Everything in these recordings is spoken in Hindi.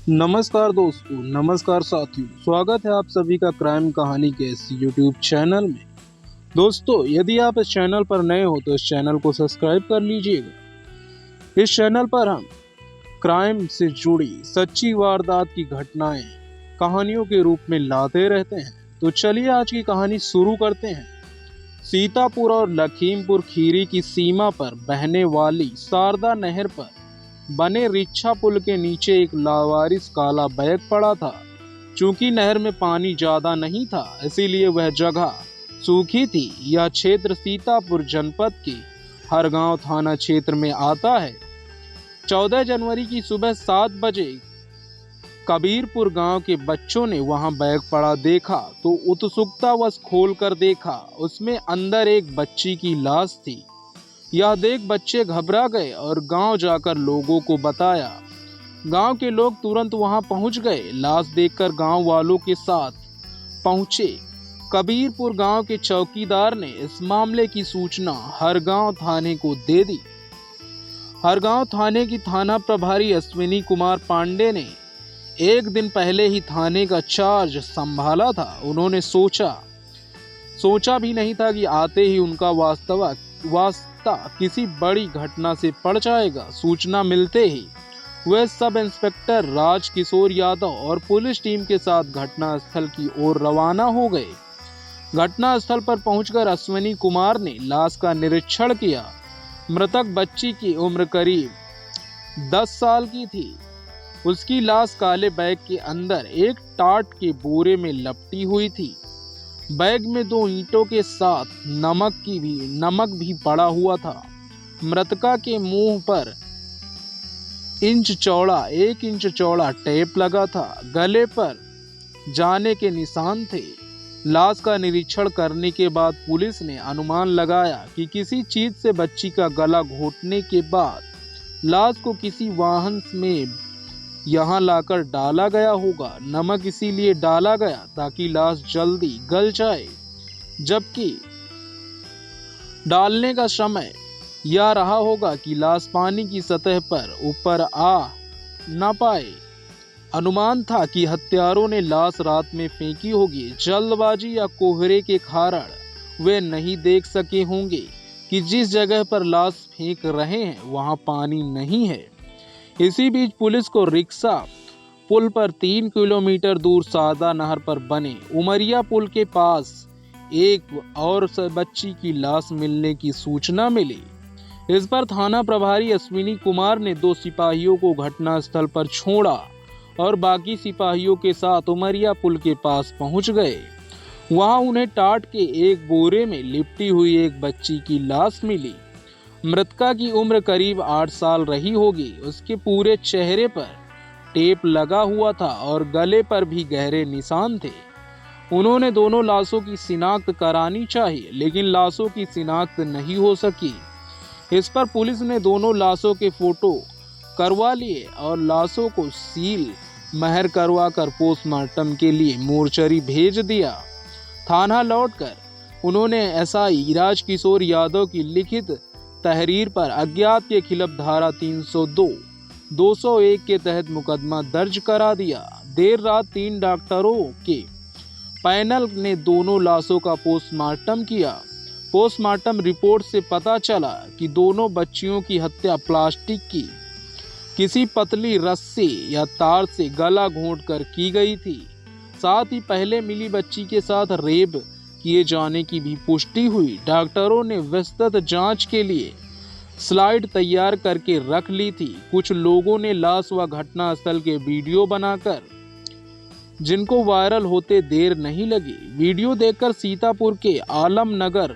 नमस्कार दोस्तों, नमस्कार साथियों। स्वागत है आप सभी का क्राइम कहानी के इस यूट्यूब चैनल में। दोस्तों, यदि आप इस चैनल पर नए हो तो इस चैनल को सब्सक्राइब कर लीजिएगा। इस चैनल पर हम क्राइम से जुड़ी सच्ची वारदात की घटनाएं कहानियों के रूप में लाते रहते हैं। तो चलिए आज की कहानी शुरू करते हैं। सीतापुर और लखीमपुर खीरी की सीमा पर बहने वाली शारदा नहर पर बने रिच्छा पुल के नीचे एक लावारिस काला बैग पड़ा था। चूंकि नहर में पानी ज्यादा नहीं था, इसीलिए वह जगह सूखी थी। यह क्षेत्र सीतापुर जनपद के हरगांव थाना क्षेत्र में आता है। 14 जनवरी की सुबह 7 बजे कबीरपुर गांव के बच्चों ने वहां बैग पड़ा देखा तो उत्सुकतावश खोलकर देखा। उसमें अंदर एक बच्ची की लाश थी। यह देख बच्चे घबरा गए और गांव जाकर लोगों को बताया। गांव के लोग तुरंत वहां पहुंच गए। लाश देखकर गांव वालों के साथ पहुंचे कबीरपुर गांव के चौकीदार ने इस मामले की सूचना हरगांव थाने को दे दी। हरगांव थाने की थाना प्रभारी अश्विनी कुमार पांडे ने एक दिन पहले ही थाने का चार्ज संभाला था। उन्होंने सोचा भी नहीं था कि आते ही उनका वास्ता किसी बड़ी घटना से पड़ जाएगा। सूचना मिलते ही वे सब इंस्पेक्टर राजकिशोर यादव और पुलिस टीम के साथ घटनास्थल की ओर रवाना हो गए। घटनास्थल पर पहुंचकर अश्विनी कुमार ने लाश का निरीक्षण किया। मृतक बच्ची की उम्र करीब 10 साल की थी। उसकी लाश काले बैग के अंदर एक टाट के बोरे में लपटी हुई थी। बैग में 2 ईंटों के साथ नमक भी पड़ा हुआ था। मृतका के मुंह पर 1 इंच चौड़ा टेप लगा था। गले पर जाने के निशान थे। लाश का निरीक्षण करने के बाद पुलिस ने अनुमान लगाया कि किसी चीज से बच्ची का गला घोटने के बाद लाश को किसी वाहन में यहाँ लाकर डाला गया होगा। नमक इसीलिए डाला गया ताकि लाश जल्दी गल जाए, जबकि डालने का समय यह रहा होगा कि लाश पानी की सतह पर ऊपर आ न पाए। अनुमान था कि हत्यारों ने लाश रात में फेंकी होगी। जल्दबाजी या कोहरे के कारण वे नहीं देख सके होंगे कि जिस जगह पर लाश फेंक रहे हैं वहां पानी नहीं है। इसी बीच पुलिस को रिक्शा पुल पर 3 किलोमीटर दूर शारदा नहर पर बने उमरिया पुल के पास एक और बच्ची की लाश मिलने की सूचना मिली। इस पर थाना प्रभारी अश्विनी कुमार ने 2 सिपाहियों को घटनास्थल पर छोड़ा और बाकी सिपाहियों के साथ उमरिया पुल के पास पहुंच गए। वहां उन्हें टाट के एक बोरे में लिपटी हुई एक बच्ची की लाश मिली। मृतका की उम्र करीब 8 साल रही होगी। उसके पूरे चेहरे पर टेप लगा हुआ था और गले पर भी गहरे निशान थे। उन्होंने दोनों लाशों की शिनाख्त करानी चाहिए, लेकिन लाशों की शिनाख्त नहीं हो सकी। इस पर पुलिस ने दोनों लाशों के फोटो करवा लिए और लाशों को सील महर करवा कर पोस्टमार्टम के लिए मोर्चरी भेज दिया। थाना लौटकर उन्होंने एसआई राजकिशोर यादव की लिखित तहरीर पर अज्ञात के खिलाफ धारा 302, 201 के तहत मुकदमा दर्ज करा दिया। देर रात 3 डॉक्टरों के पैनल ने दोनों लाशों का पोस्टमार्टम किया। पोस्टमार्टम रिपोर्ट से पता चला कि दोनों बच्चियों की हत्या प्लास्टिक की किसी पतली रस्सी या तार से गला घोंटकर की गई थी। साथ ही पहले मिली बच्ची के साथ रेप किए जाने की भी पुष्टि हुई। डॉक्टरों ने विस्तृत जांच के लिए स्लाइड तैयार करके रख ली थी। कुछ लोगों ने लाश व घटनास्थल के वीडियो बनाकर जिनको वायरल होते देर नहीं लगी। वीडियो देखकर सीतापुर के आलमनगर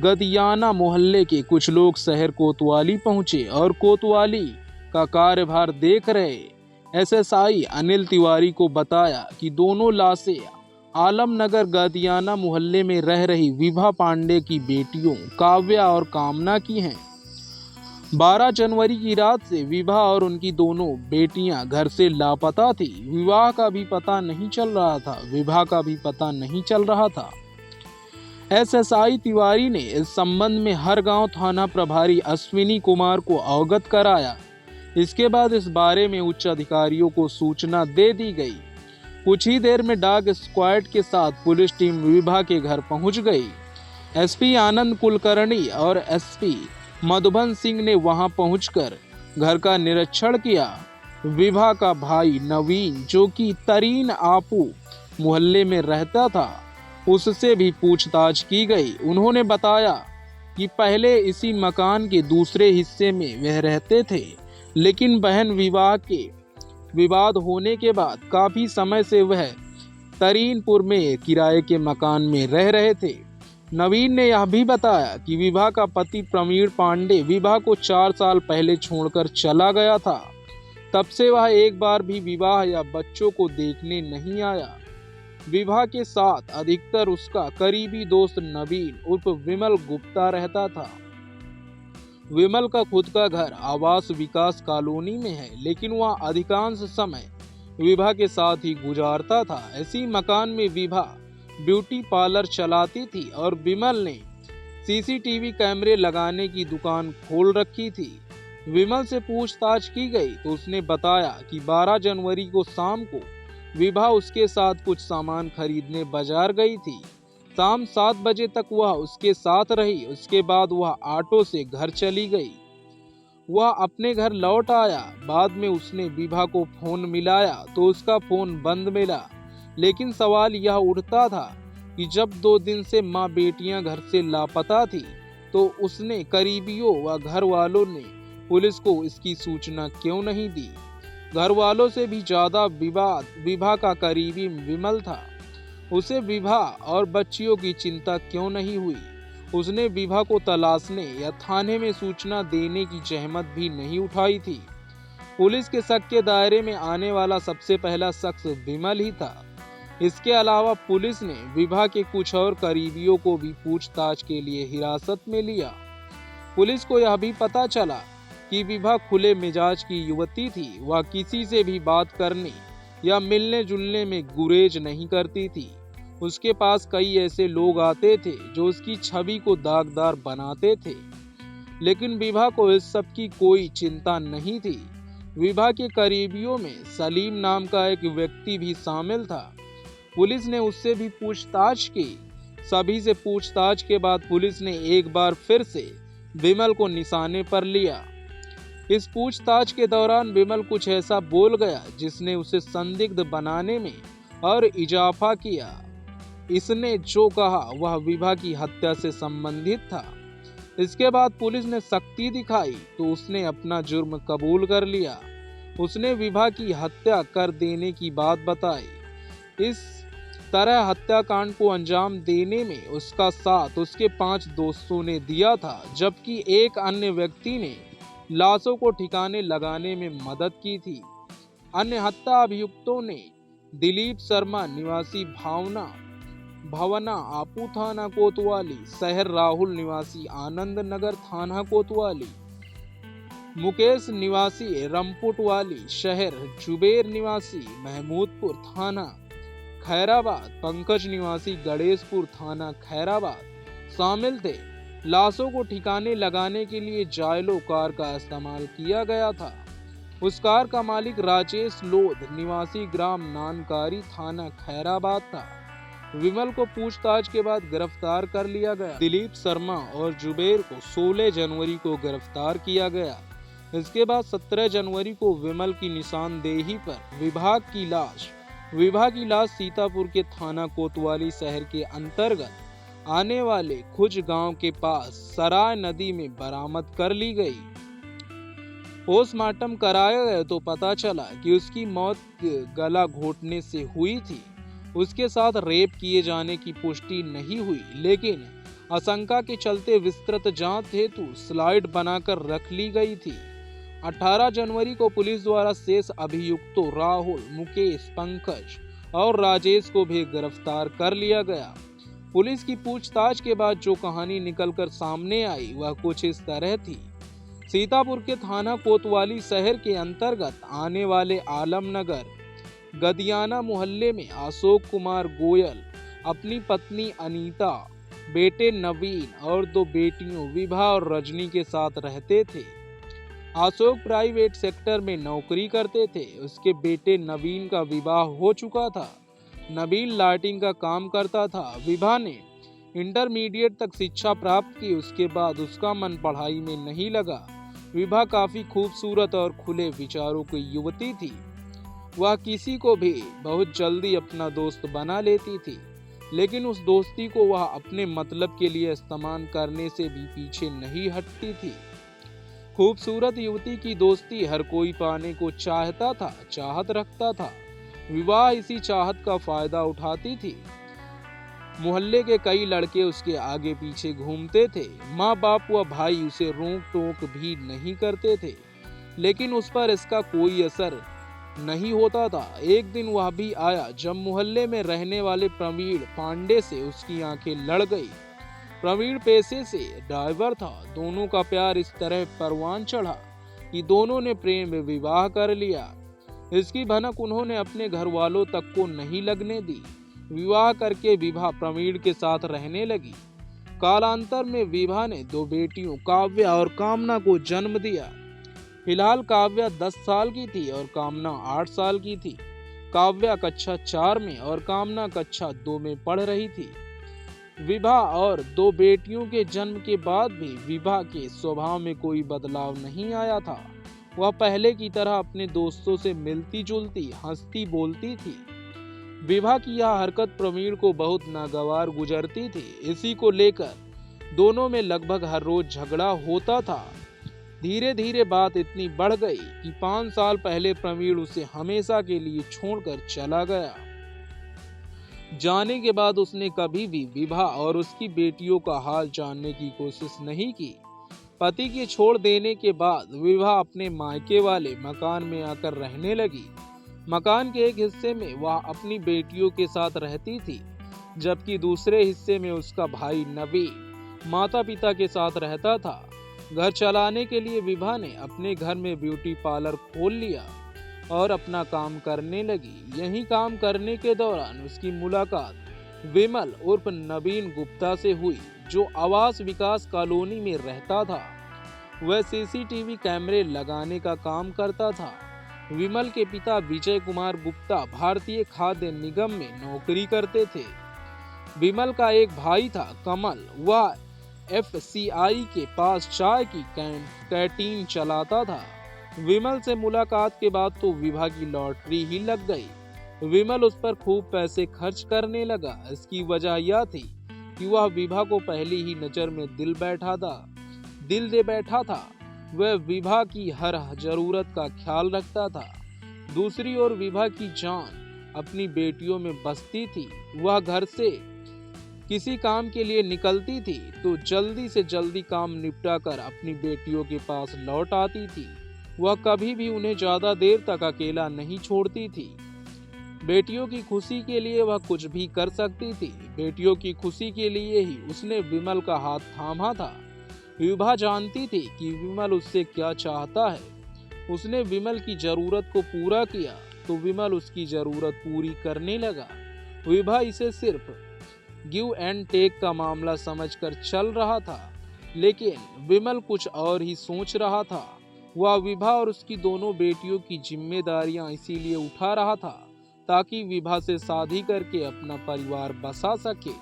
गदियाना मोहल्ले के कुछ लोग शहर कोतवाली पहुंचे और कोतवाली का कार्यभार देख रहे एसएसआई अनिल तिवारी को बताया कि दोनों लाशें आलमनगर गदियाना मोहल्ले में रह रही विभा पांडे की बेटियों काव्या और कामना की हैं। 12 जनवरी की रात से विभा और उनकी दोनों बेटियां घर से लापता थी। विभा का भी पता नहीं चल रहा था। एसएसआई तिवारी ने इस संबंध में हरगांव थाना प्रभारी अश्विनी कुमार को अवगत कराया। इसके बाद इस बारे में उच्च अधिकारियों को सूचना दे दी गई। कुछ ही देर में डॉग स्क्वाड के साथ पुलिस टीम विभा के घर पहुंच गई। एसपी आनंद कुलकर्णी और एसपी मधुबन सिंह ने वहां पहुंचकर घर का निरीक्षण किया। विभा का भाई नवीन, जो कि तरीन आपू मोहल्ले में रहता था, उससे भी पूछताछ की गई। उन्होंने बताया कि पहले इसी मकान के दूसरे हिस्से में वह रहते थे, लेकिन बहन विवाह के विवाद होने के बाद काफी समय से वह तरीनपुर में किराए के मकान में रह रहे थे। नवीन ने यह भी बताया कि विभा का पति प्रवीण पांडे विभा को 4 साल पहले छोड़कर चला गया था। तब से वह एक बार भी विवाह या बच्चों को देखने नहीं आया। विभा के साथ अधिकतर उसका करीबी दोस्त नवीन उर्फ विमल गुप्ता रहता था। विमल का खुद का घर आवास विकास कॉलोनी में है, लेकिन वह अधिकांश समय विभा के साथ ही गुजारता था। ऐसी मकान में विभा ब्यूटी पार्लर चलाती थी और विमल ने सीसीटीवी कैमरे लगाने की दुकान खोल रखी थी। विमल से पूछताछ की गई तो उसने बताया कि 12 जनवरी को शाम को विभा उसके साथ कुछ सामान खरीदने बाजार गई थी। शाम 7 बजे तक वह उसके साथ रही। उसके बाद वह ऑटो से घर चली गई। वह अपने घर लौट आया। बाद में उसने विभा को फोन मिलाया तो उसका फोन बंद मिला। लेकिन सवाल यह उठता था कि जब 2 दिन से माँ बेटियां घर से लापता थी तो उसने करीबियों व घर वालों ने पुलिस को इसकी सूचना क्यों नहीं दी। घर वालों से भी ज्यादा विभा का करीबी विमल था। उसे विभा और बच्चियों की चिंता क्यों नहीं हुई। उसने विभा को तलाशने या थाने में सूचना देने की जहमत भी नहीं उठाई थी। पुलिस के शक के दायरे में आने वाला सबसे पहला शख्स विमल ही था। इसके अलावा पुलिस ने विभा के कुछ और करीबियों को भी पूछताछ के लिए हिरासत में लिया। पुलिस को यह भी पता चला कि विभा खुले मिजाज की युवती थी। वह किसी से भी बात करने या मिलने जुलने में गुरेज नहीं करती थी। उसके पास कई ऐसे लोग आते थे जो उसकी छवि को दागदार बनाते थे, लेकिन विभा को इस सब की कोई चिंता नहीं थी। विभा के करीबियों में सलीम नाम का एक व्यक्ति भी शामिल था। पुलिस ने उससे भी पूछताछ की। सभी से पूछताछ के बाद पुलिस ने एक बार फिर से विमल को निशाने पर लिया। इस पूछताछ के दौरान विमल कुछ ऐसा बोल गया जिसने उसे संदिग्ध बनाने में और इजाफा किया। इसने जो कहा वह विभा की हत्या से संबंधित था। इसके बाद पुलिस ने सख्ती दिखाई तो उसने अपना जुर्म कबूल कर लिया। उसने विभा की हत्या कर देने की बात बताई। इस तरह हत्याकांड को अंजाम देने में उसका साथ उसके 5 दोस्तों ने दिया था, जबकि एक अन्य व्यक्ति ने लाशों को ठिकाने लगाने में मदद की थी। अन्य हत्या अभियुक्तों ने दिलीप शर्मा निवासी भवना आपू थाना कोतवाली, शहर राहुल निवासी आनंद नगर थाना कोतवाली, मुकेश निवासी रमपुटवाली शहर, जुबेर निवासी महमूदपुर थाना खैराबाद, पंकज निवासी गणेशपुर थाना खैराबाद शामिल थे। लाशों को ठिकाने लगाने के लिए जायलो कार का इस्तेमाल किया गया था। उस कार का मालिक राजेश लोध निवासी ग्राम नानकारी थाना खैराबाद था। विमल को पूछताछ के बाद गिरफ्तार कर लिया गया। दिलीप शर्मा और जुबेर को 16 जनवरी को गिरफ्तार किया गया। इसके बाद 17 जनवरी को विमल की निशानदेही पर विभा की लाश सीतापुर के थाना कोतवाली शहर के अंतर्गत आने वाले खुज गांव के पास सराय नदी में बरामद कर ली गई। पोस्टमार्टम कराया गया तो पता चला कि उसकी मौत गला घोटने से हुई थी। उसके साथ रेप किए जाने की पुष्टि नहीं हुई, लेकिन आशंका के चलते विस्तृत जांच हेतु स्लाइड बनाकर रख ली गई थी। 18 जनवरी को पुलिस द्वारा शेष अभियुक्तों राहुल, मुकेश, पंकज और राजेश को भी गिरफ्तार कर लिया गया। पुलिस की पूछताछ के बाद जो कहानी निकलकर सामने आई वह कुछ इस तरह थी। सीतापुर के थाना कोतवाली शहर के अंतर्गत आने वाले आलमनगर गदियाना मोहल्ले में अशोक कुमार गोयल अपनी पत्नी अनीता, बेटे नवीन और 2 बेटियों विभा और रजनी के साथ रहते थे। अशोक प्राइवेट सेक्टर में नौकरी करते थे। उसके बेटे नवीन का विवाह हो चुका था। नवीन लाइटिंग का काम करता था। विभा ने इंटरमीडिएट तक शिक्षा प्राप्त की। उसके बाद उसका मन पढ़ाई में नहीं लगा। विभा काफी खूबसूरत और खुले विचारों की युवती थी। वह किसी को भी बहुत जल्दी अपना दोस्त बना लेती थी, लेकिन उस दोस्ती को वह अपने मतलब के लिए इस्तेमाल करने से भी पीछे नहीं हटती थी। खूबसूरत युवती की दोस्ती हर कोई पाने को चाहता था, चाहत रखता था। विवाह इसी चाहत का फायदा उठाती थी। मोहल्ले के कई लड़के उसके आगे पीछे घूमते थे। माँ बाप व भाई उसे रोक टोक भी नहीं करते थे, लेकिन उस पर इसका कोई असर नहीं होता था। एक दिन वह भी आया जब मोहल्ले में रहने वाले प्रवीण पांडे से उसकी आंखें लड़ गई। प्रवीण पेशे से ड्राइवर था। दोनों का प्यार इस तरह परवान चढ़ा कि दोनों ने प्रेम विवाह कर लिया। इसकी भनक उन्होंने अपने घर वालों तक को नहीं लगने दी। विवाह करके विभा प्रवीण के साथ रहने लगी। कालांतर में विभा ने 2 बेटियों काव्या और कामना को जन्म दिया। फिलहाल काव्या 10 साल की थी और कामना 8 साल की थी। काव्या कक्षा 4 में और कामना कक्षा 2 में पढ़ रही थी। विभा और 2 बेटियों के जन्म के बाद भी विभा के स्वभाव में कोई बदलाव नहीं आया था। वह पहले की तरह अपने दोस्तों से मिलती जुलती, हंसती बोलती थी। विभा की यह हरकत प्रवीण को बहुत नागवार गुजरती थी। इसी को लेकर दोनों में लगभग हर रोज झगड़ा होता था। धीरे धीरे बात इतनी बढ़ गई कि 5 साल पहले प्रवीण उसे हमेशा के लिए छोड़कर चला गया। जाने के बाद उसने कभी भी विभा और उसकी बेटियों का हाल जानने की कोशिश नहीं की। पति के छोड़ देने के बाद विभा अपने मायके वाले मकान में आकर रहने लगी। मकान के एक हिस्से में वह अपनी बेटियों के साथ रहती थी, जबकि दूसरे हिस्से में उसका भाई नवीन माता पिता के साथ रहता था। घर चलाने के लिए विभा ने अपने घर में ब्यूटी पार्लर खोल लिया और अपना काम करने लगी। यही काम करने के दौरान उसकी मुलाकात विमल उर्फ नवीन गुप्ता से हुई, जो आवास विकास कॉलोनी में रहता था। वह सीसीटीवी कैमरे लगाने का काम करता था। विमल के पिता विजय कुमार गुप्ता भारतीय खाद्य निगम में नौकरी करते थे। विमल का एक भाई था कमल। वह FCI के पास चाय की कैंटीन चलाता था। विमल से मुलाकात के बाद तो विभा की लॉटरी ही लग गई। विमल उस पर खूब पैसे खर्च करने लगा। इसकी वजह यह थी कि वह विभा को पहली ही नजर में दिल दे बैठा था। वह विभा की हर जरूरत का ख्याल रखता था। दूसरी ओर विभा की जान अपनी बेटियों में बसती थी। वह घर से किसी काम के लिए निकलती थी तो जल्दी से जल्दी काम निपटा कर अपनी बेटियों के पास लौट आती थी। वह कभी भी उन्हें ज्यादा देर तक अकेला नहीं छोड़ती थी। बेटियों की खुशी के लिए वह कुछ भी कर सकती थी। बेटियों की खुशी के लिए ही उसने विमल का हाथ थामा था। विभा जानती थी कि विमल उससे क्या चाहता है। उसने विमल की जरूरत को पूरा किया तो विमल उसकी जरूरत पूरी करने लगा। विभा इसे सिर्फ गिव एंड टेक का मामला समझकर चल रहा था, लेकिन विमल कुछ और ही सोच रहा था। वह विभा और उसकी दोनों बेटियों की जिम्मेदारियां इसीलिए उठा रहा था ताकि विभा से शादी करके अपना परिवार बसा सके।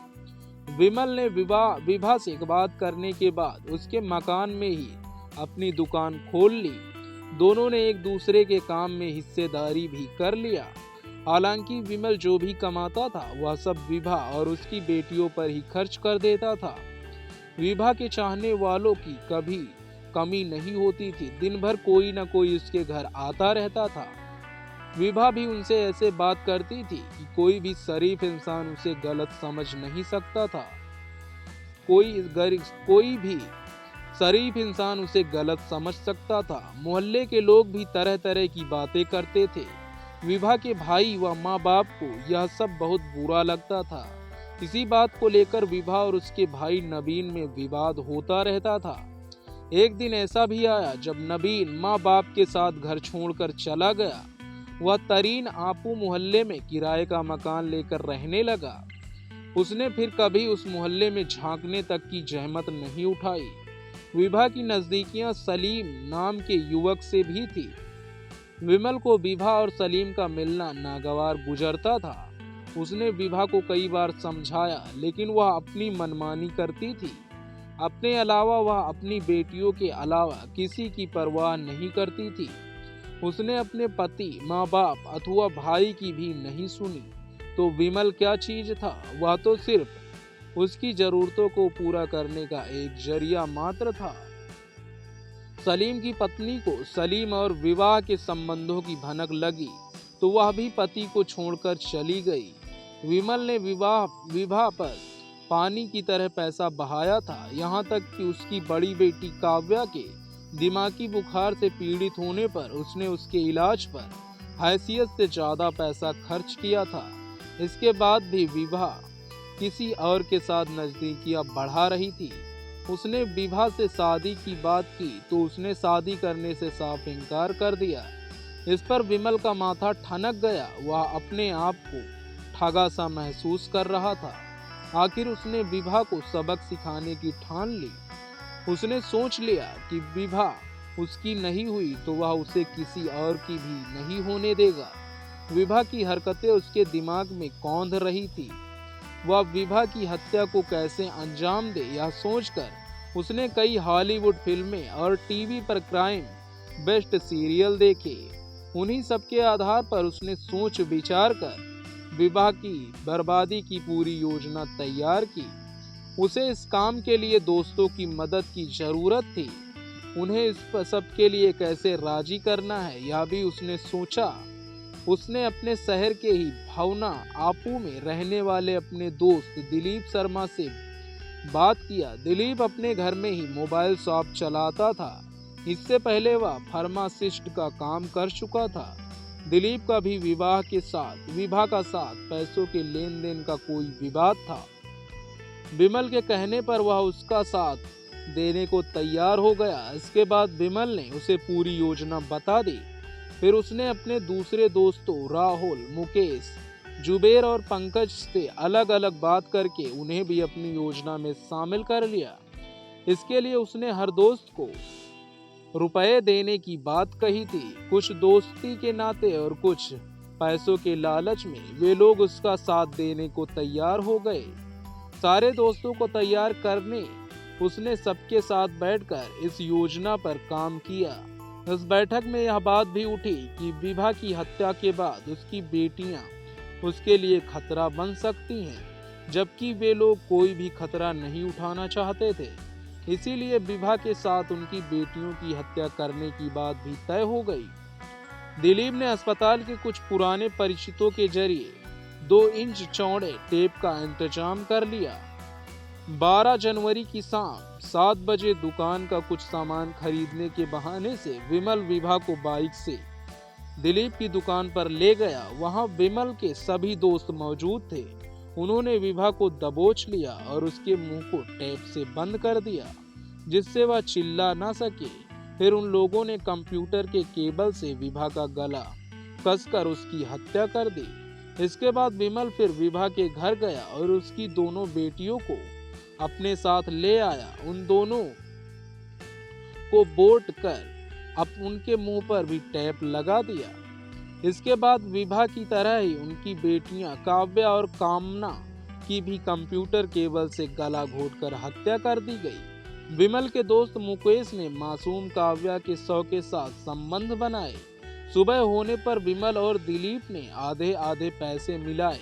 विमल ने विभा से बात करने के बाद उसके मकान में ही अपनी दुकान खोल ली। दोनों ने एक दूसरे के काम में हिस्सेदारी भी कर लिया। हालांकि विमल जो भी कमाता था वह सब विभा और उसकी बेटियों पर ही खर्च कर देता था। विभा के चाहने वालों की कभी कमी नहीं होती थी। दिन भर कोई न कोई उसके घर आता रहता था। विभा भी उनसे ऐसे बात करती थी कि कोई भी शरीफ इंसान उसे गलत समझ नहीं सकता था। कोई भी शरीफ इंसान उसे गलत समझ सकता था। मोहल्ले के लोग भी तरह तरह की बातें करते थे। विभा के भाई व माँ बाप को यह सब बहुत बुरा लगता था। इसी बात को लेकर विभा और उसके भाई नवीन में विवाद होता रहता था। एक दिन ऐसा भी आया जब नवीन माँ बाप के साथ घर छोड़कर चला गया। वह तरीन आपू मोहल्ले में किराए का मकान लेकर रहने लगा। उसने फिर कभी उस मोहल्ले में झांकने तक की जहमत नहीं उठाई। विभा की नजदीकियां सलीम नाम के युवक से भी थी। विमल को विभा और सलीम का मिलना नागवार गुजरता था। उसने विभा को कई बार समझाया, लेकिन वह अपनी मनमानी करती थी। अपने अलावा वह अपनी बेटियों के अलावा किसी की परवाह नहीं करती थी। उसने अपने पति, माँ बाप अथवा भाई की भी नहीं सुनी। तो विमल क्या चीज था? वह तो सिर्फ उसकी जरूरतों को पूरा करने का एक जरिया मात्र था। सलीम की पत्नी को सलीम और विवाह के संबंधों की भनक लगी तो वह भी पति को छोड़कर चली गई। विमल ने विवाह पर पानी की तरह पैसा बहाया था, यहाँ तक कि उसकी बड़ी बेटी काव्या के दिमागी बुखार से पीड़ित होने पर उसने उसके इलाज पर हैसियत से ज्यादा पैसा खर्च किया था। इसके बाद भी विवाह किसी और के साथ नजदीकियां बढ़ा रही थी। उसने विवाह से शादी की बात की तो उसने शादी करने से साफ इनकार कर दिया। इस पर विमल का माथा ठनक गया। वह अपने आप को ठगा सा महसूस कर रहा था। आखिर उसने विवाह को सबक सिखाने की ठान ली। उसने सोच लिया कि विवाह उसकी नहीं हुई तो वह उसे किसी और की भी नहीं होने देगा। विवाह की हरकतें उसके दिमाग में कौंध रही थी। वह विवाह की हत्या को कैसे अंजाम दे, यह सोचकर उसने कई हॉलीवुड फिल्में और टीवी पर क्राइम बेस्ड सीरियल देखे। उन्हीं सब के आधार पर उसने सोच विचार कर विवाह की बर्बादी की पूरी योजना तैयार की। उसे इस काम के लिए दोस्तों की मदद की जरूरत थी। उन्हें इस सब के लिए कैसे राजी करना है, यह भी उसने सोचा। उसने अपने शहर के ही भावना आपू में रहने वाले अपने दोस्त दिलीप शर्मा से बात किया। दिलीप अपने घर में ही मोबाइल शॉप चलाता था। इससे पहले वह फार्मासिस्ट का काम कर चुका था। दिलीप का भी विवाह का साथ पैसों के लेन देन का कोई विवाद था। विमल के कहने पर वह उसका साथ देने को तैयार हो गया। इसके बाद विमल ने उसे पूरी योजना बता दी। फिर उसने अपने दूसरे दोस्तों राहुल, मुकेश, जुबेर और पंकज से अलग अलग बात करके उन्हें भी अपनी योजना में शामिल कर लिया। इसके लिए उसने हर दोस्त को रुपए देने की बात कही थी। कुछ दोस्ती के नाते और कुछ पैसों के लालच में वे लोग उसका साथ देने को तैयार हो गए। सारे दोस्तों को तैयार करने उसने सबके साथ बैठकर इस योजना पर काम किया। इस बैठक में यह बात भी उठी कि विवाह की हत्या के बाद उसकी बेटियां उसके लिए खतरा बन सकती हैं, जबकि वे लोग कोई भी खतरा नहीं उठाना चाहते थे। इसीलिए विवाह के साथ उनकी बेटियों की हत्या करने की बात भी तय हो गई। दिलीप ने अस्पताल के कुछ पुराने परिचितों के जरिए 2 इंच चौड़े टेप का इंतजाम कर लिया। 12 जनवरी की शाम 7 बजे दुकान का कुछ सामान खरीदने के बहाने से विमल विभा को बाइक से दिलीप की दुकान पर ले गया। वहां विमल के सभी दोस्त मौजूद थे। उन्होंने विभा को दबोच लिया और उसके मुंह को टेप से बंद कर दिया, जिससे वह चिल्ला ना सके। फिर उन लोगों ने कंप्यूटर के केबल से विभा का गला कसकर उसकी हत्या कर दी। इसके बाद विमल फिर विभा के घर गया और उसकी दोनों बेटियों को अपने साथ ले आया। उन दोनों को बोट कर अब उनके मुंह पर भी टेप लगा दिया। इसके बाद विभा की तरह ही उनकी बेटियां काव्या और कामना की भी कंप्यूटर केबल से गला घोटकर हत्या कर दी गई। विमल के दोस्त मुकेश ने मासूम काव्या के शव के साथ संबंध बनाए। सुबह होने पर विमल और दिलीप ने आधे आधे पैसे मिलाए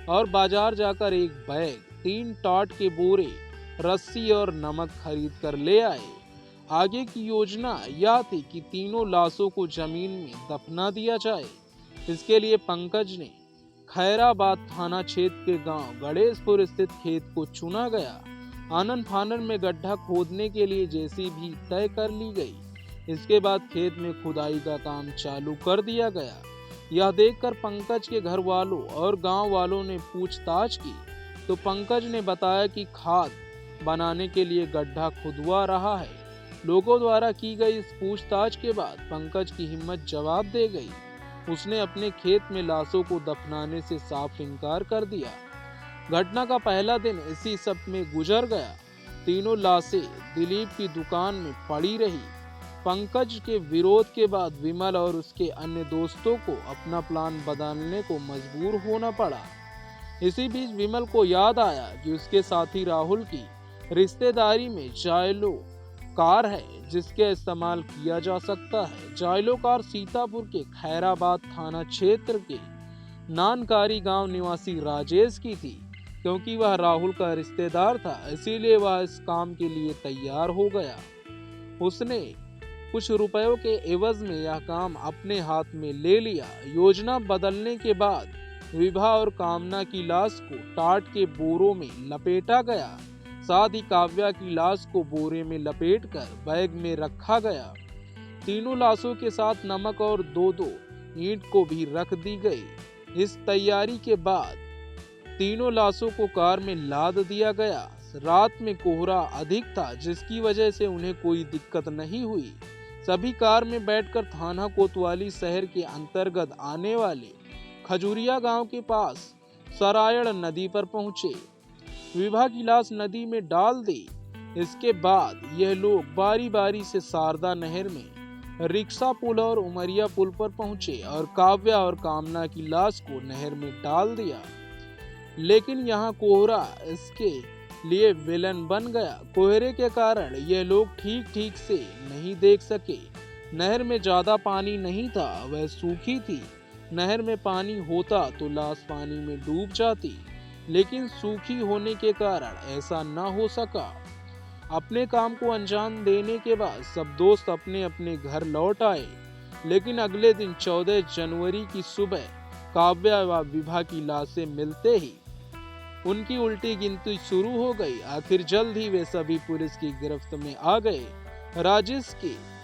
और बाजार जाकर एक बैग, 3 टाट के बोरे, रस्सी और नमक खरीद कर ले आए। आगे की योजना यह थी कि तीनों लाशों को जमीन में दफना दिया जाए। इसके लिए पंकज ने खैराबाद थाना क्षेत्र के गांव गणेशपुर स्थित खेत को चुना गया। आनन फानन में गड्ढा खोदने के लिए जेसीबी तय कर ली गई। इसके बाद खेत में खुदाई का काम चालू कर दिया गया। यह देखकर पंकज के घर वालों और गांव वालों ने पूछताछ की तो पंकज ने बताया कि खाद बनाने के लिए गड्ढा खुदवा रहा है। लोगों द्वारा की गई इस पूछताछ के बाद पंकज की हिम्मत जवाब दे गई। उसने अपने खेत में लाशों को दफनाने से साफ इनकार कर दिया। घटना का पहला दिन इसी सब में गुजर गया। तीनों लाशें दिलीप की दुकान में पड़ी रही। पंकज के विरोध के बाद विमल और उसके अन्य दोस्तों को अपना प्लान बदलने को मजबूर होना पड़ा। इसी बीच विमल को याद आया कि उसके साथी राहुल की रिश्तेदारी में जायलो कार है जिसके इस्तेमाल किया जा सकता है। जायलो कार सीतापुर के खैराबाद थाना क्षेत्र के नानकारी गांव निवासी राजेश की थी। क्योंकि वह राहुल का रिश्तेदार था, इसीलिए वह इस काम के लिए तैयार हो गया। उसने कुछ रुपयों के एवज में यह काम अपने हाथ में ले लिया। योजना बदलने के बाद विभा और कामना की लाश को टाट के बोरों में लपेटा गया। साथ ही काव्या की लाश को बोरे में लपेटकर बैग में रखा गया। तीनों लाशों के साथ नमक और दो ईंट को भी रख दी गई। इस तैयारी के बाद तीनों लाशों को कार में लाद दिया गया। रात में कोहरा अधिक था, जिसकी वजह से उन्हें कोई दिक्कत नहीं हुई। सभी कार में बैठकर थाना कोतवाली शहर के अंतर्गत आने वाले खजूरिया गांव के पास सरायण नदी पर पहुंचे। विभा की लाश नदी में डाल दी। इसके बाद यह लोग बारी बारी से शारदा नहर में, रिक्शा पुल और उमरिया पुल पर पहुंचे और काव्या और कामना की लाश को नहर में डाल दिया। लेकिन यहाँ कोहरा इसके लिए विलन बन गया। कोहरे के कारण यह लोग ठीक से नहीं देख सके। नहर में ज्यादा पानी नहीं था, वह सूखी थी। नहर में पानी होता तो लाश पानी में डूब जाती, लेकिन सूखी होने के कारण ऐसा न हो सका। अपने काम को अंजाम देने के बाद सब दोस्त अपने अपने घर लौट आए। लेकिन अगले दिन 14 जनवरी की सुबह काव्या व विभा की लाशें मिलते ही उनकी उल्टी गिनती शुरू हो गई। आखिर जल्द ही वे सभी पुलिस की गिरफ्त में आ गए। राजेश के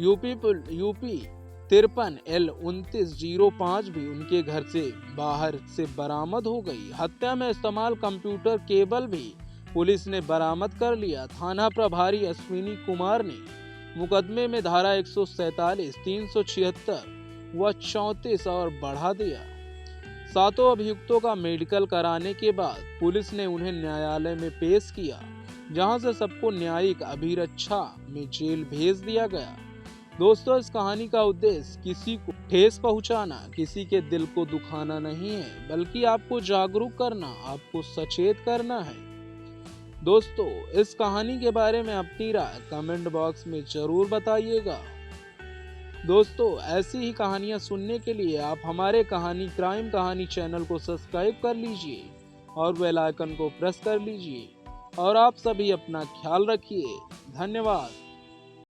यूपी 53 L2905 भी उनके घर से बाहर से बरामद हो गई। हत्या में इस्तेमाल कंप्यूटर केबल भी पुलिस ने बरामद कर लिया। थाना प्रभारी अश्विनी कुमार ने मुकदमे में धारा 147, 376 व 34 और बढ़ा दिया। सातों अभियुक्तों का मेडिकल कराने के बाद पुलिस ने उन्हें न्यायालय में पेश किया, जहां से सबको न्यायिक अभिरक्षा में जेल भेज दिया गया। दोस्तों, इस कहानी का उद्देश्य किसी को ठेस पहुंचाना, किसी के दिल को दुखाना नहीं है, बल्कि आपको जागरूक करना, आपको सचेत करना है। दोस्तों, इस कहानी के बारे में अपनी राय कमेंट बॉक्स में जरूर बताइएगा। दोस्तों, ऐसी ही कहानियां सुनने के लिए आप हमारे कहानी क्राइम कहानी चैनल को सब्सक्राइब कर लीजिए और बेल आइकन को प्रेस कर लीजिए। और आप सभी अपना ख्याल रखिए। धन्यवाद।